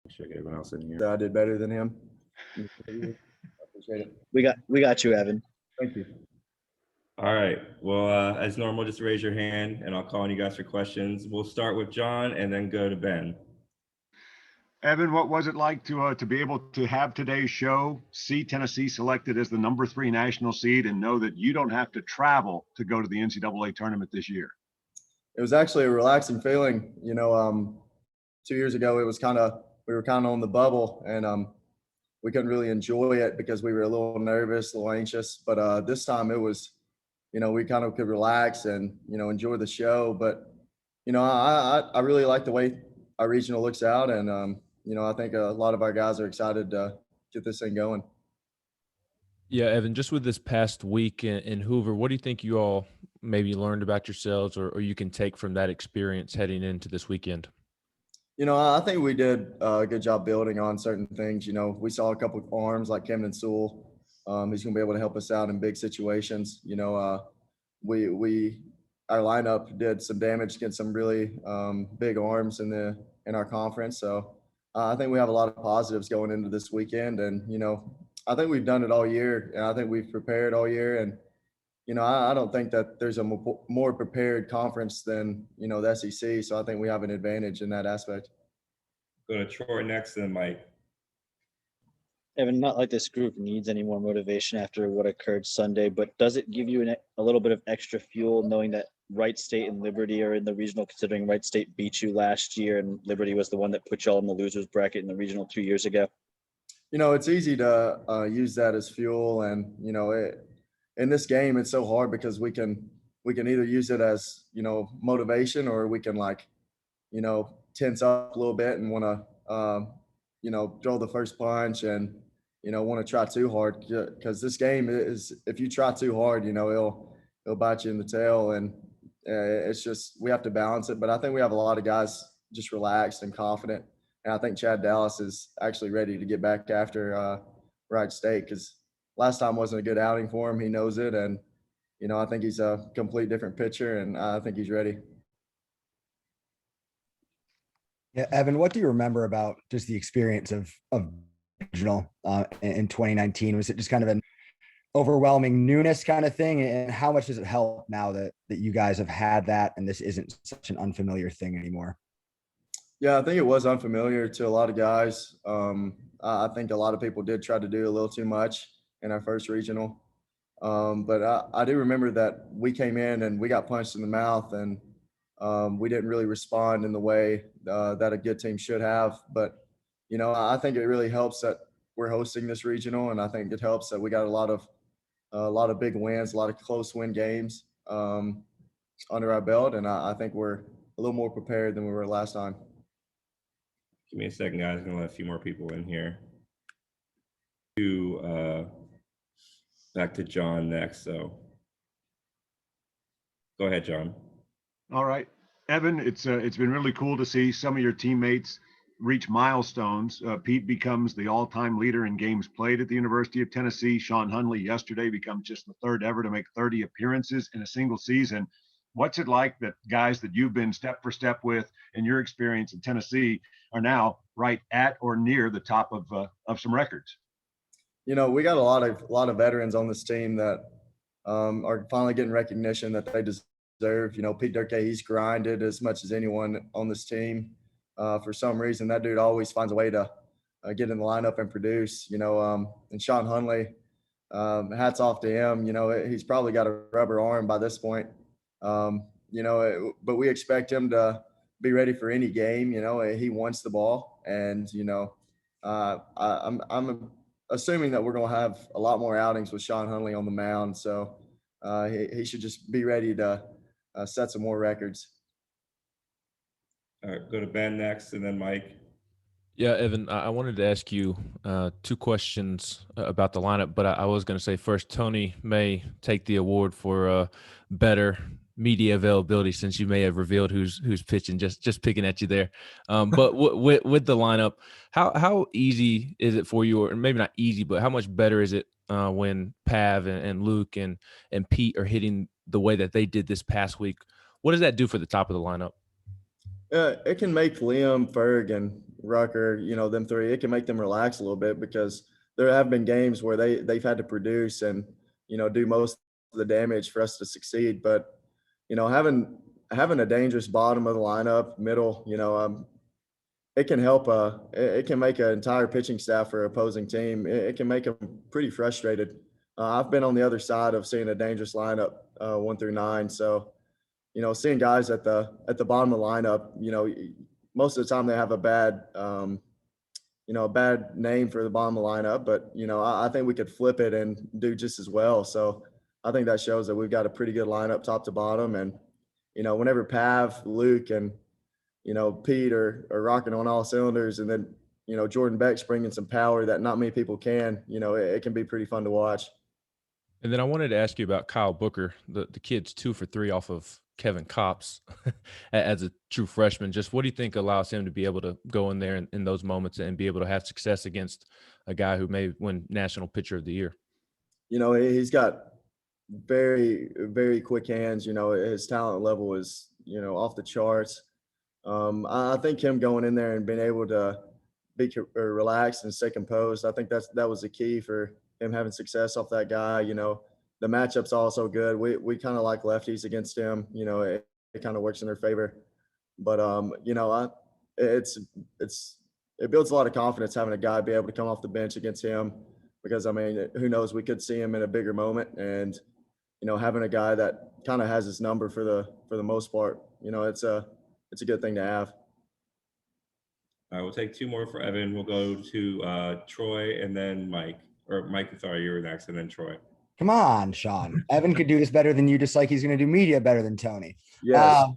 Should get everyone else in here. I did better than him. I appreciate it. We got you, Evan. Thank you. All right. Well, as normal, just raise your hand and I'll call on you guys for questions. We'll start with John and then go to Ben. Evan, what was it like to be able to have today's show, see Tennessee selected as the number 3 national seed, and know that you don't have to travel to go to the NCAA tournament this year? It was actually a relaxing feeling. 2 years ago, we were kind of on the bubble, and we couldn't really enjoy it because we were a little nervous, a little anxious. But this time it was, we kind of could relax and, enjoy the show. But, I really like the way our regional looks out. And, I think a lot of our guys are excited to get this thing going. Yeah, Evan, just with this past week in Hoover, what do you think you all maybe learned about yourselves or you can take from that experience heading into this weekend? I think we did a good job building on certain things. We saw a couple of arms like Camden Sewell. He's going to be able to help us out in big situations. Our lineup did some damage against some really big arms in our conference. So I think we have a lot of positives going into this weekend. And, I think we've done it all year, and I think we've prepared all year. And, I don't think that there's a more prepared conference than, the SEC. So I think we have an advantage in that aspect. Go to Troy next and then Mike. Evan, not like this group needs any more motivation after what occurred Sunday, but does it give you a little bit of extra fuel knowing that Wright State and Liberty are in the regional, considering Wright State beat you last year and Liberty was the one that put you all in the losers bracket in the regional 2 years ago? It's easy to use that as fuel. And, in this game, it's so hard because we can either use it as, motivation, or we can tense up a little bit and want to, throw the first punch and, want to try too hard, because this game is, if you try too hard, it'll bite you in the tail. And it's just, we have to balance it. But I think we have a lot of guys just relaxed and confident. And I think Chad Dallas is actually ready to get back after Wright State, because last time wasn't a good outing for him. He knows it. And, I think he's a complete different pitcher, and I think he's ready. Yeah, Evan, what do you remember about just the experience of regional in 2019? Was it just kind of an overwhelming newness kind of thing? And how much does it help now that you guys have had that and this isn't such an unfamiliar thing anymore? Yeah, I think it was unfamiliar to a lot of guys. I think a lot of people did try to do a little too much in our first regional. But I do remember that we came in and we got punched in the mouth, and we didn't really respond in the way that a good team should have. But, I think it really helps that we're hosting this regional, and I think it helps that we got a lot of big wins, a lot of close win games under our belt. And I think we're a little more prepared than we were last time. Give me a second, guys. I'm going to let a few more people in here. Back to John next. So go ahead, John. All right, Evan, it's been really cool to see some of your teammates reach milestones. Pete becomes the all-time leader in games played at the University of Tennessee. Sean Hunley yesterday becomes just the third ever to make 30 appearances in a single season. What's it like that guys that you've been step for step with in your experience in Tennessee are now right at or near the top of some records? We got a lot of veterans on this team that are finally getting recognition that they deserve. Pete Durkee, he's grinded as much as anyone on this team. For some reason, that dude always finds a way to get in the lineup and produce. And Sean Hunley, hats off to him. He's probably got a rubber arm by this point. But we expect him to be ready for any game. He wants the ball, and I'm assuming that we're going to have a lot more outings with Sean Hunley on the mound. So he should just be ready to set some more records. All right, go to Ben next, and then Mike. Yeah, Evan, I wanted to ask you two questions about the lineup, but I was going to say first, Tony may take the award for better media availability, since you may have revealed who's pitching. Just picking at you there. But with the lineup, how easy is it for you, or maybe not easy, but how much better is it when Pav and Luke and Pete are hitting the way that they did this past week? What does that do for the top of the lineup? It can make Liam, Ferg, and Rucker, them three, it can make them relax a little bit because there have been games where they've had to produce and, do most of the damage for us to succeed. But, having a dangerous bottom of the lineup, middle, it can help. It can make an entire pitching staff for opposing team. It can make them pretty frustrated. I've been on the other side of seeing a dangerous lineup, 1 through 9. So, seeing guys at the bottom of the lineup, most of the time they have a bad name for the bottom of the lineup, but I think we could flip it and do just as well. So I think that shows that we've got a pretty good lineup top to bottom. And whenever Pav, Luke, and Pete are rocking on all cylinders, and then Jordan Beck's bringing some power that not many people can, it can be pretty fun to watch. And then I wanted to ask you about Kyle Booker. The kid's 2 for 3 off of Kevin Kopps as a true freshman. Just what do you think allows him to be able to go in there in those moments and be able to have success against a guy who may win National Pitcher of the Year? He's got very, very quick hands. His talent level is, off the charts. I think him going in there and being able to be relaxed and stay composed, I think that was the key for him having success off that guy. The matchup's also good. We kind of like lefties against him. It kind of works in their favor. But it builds a lot of confidence having a guy be able to come off the bench against him, because who knows, we could see him in a bigger moment. And having a guy that kind of has his number for the most part, it's a good thing to have. All right, we'll take 2 more for Evan. We'll go to Troy and then Mike. Or Mike, sorry, you were next, and then Troy. Come on, Sean. Evan could do this better than you, just like he's going to do media better than Tony. Yes.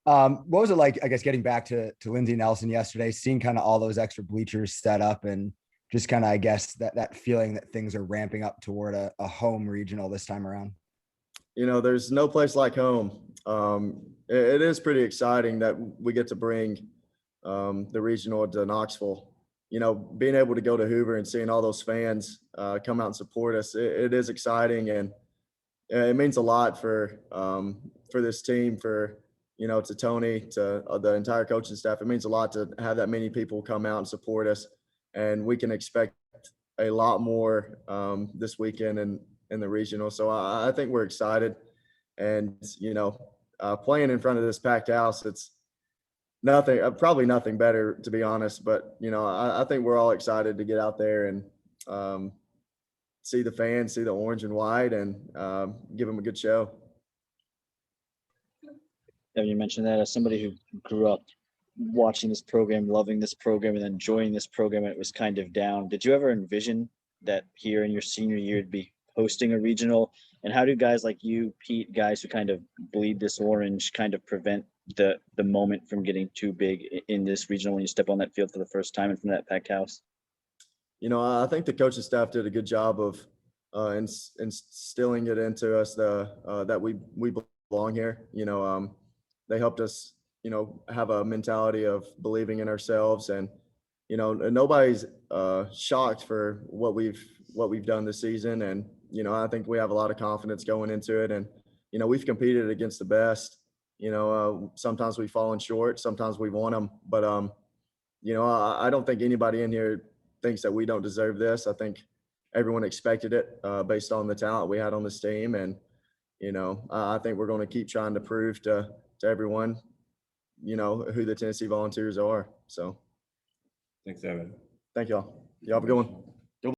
What was it like, I guess, getting back to Lindsey Nelson yesterday, seeing kind of all those extra bleachers set up, and just kind of, I guess, that feeling that things are ramping up toward a home regional this time around? There's no place like home. It is pretty exciting that we get to bring the regional to Knoxville. Being able to go to Hoover and seeing all those fans come out and support us, it is exciting, and it means a lot for this team, to Tony, to the entire coaching staff. It means a lot to have that many people come out and support us, and we can expect a lot more this weekend in the regional. So I think we're excited, and playing in front of this packed house, it's probably nothing better, to be honest. But I think we're all excited to get out there and see the fans, see the orange and white, and give them a good show. Yeah, you mentioned that as somebody who grew up watching this program, loving this program, and then joining this program, and it was kind of down. Did you ever envision that here in your senior year to be hosting a regional? And how do guys like you, Pete, guys who kind of bleed this orange, kind of prevent the moment from getting too big in this regional when you step on that field for the first time in front of that packed house? I think the coaching staff did a good job of instilling it into us that we belong here. They helped us, have a mentality of believing in ourselves, and nobody's shocked for what we've done this season. And I think we have a lot of confidence going into it, and we've competed against the best. Sometimes we've fallen short, sometimes we've won them, but I don't think anybody in here thinks that we don't deserve this. I think everyone expected it based on the talent we had on this team, and I think we're going to keep trying to prove to everyone who the Tennessee Volunteers are. So Thanks, Evan. thank y'all. Y'all have a good one.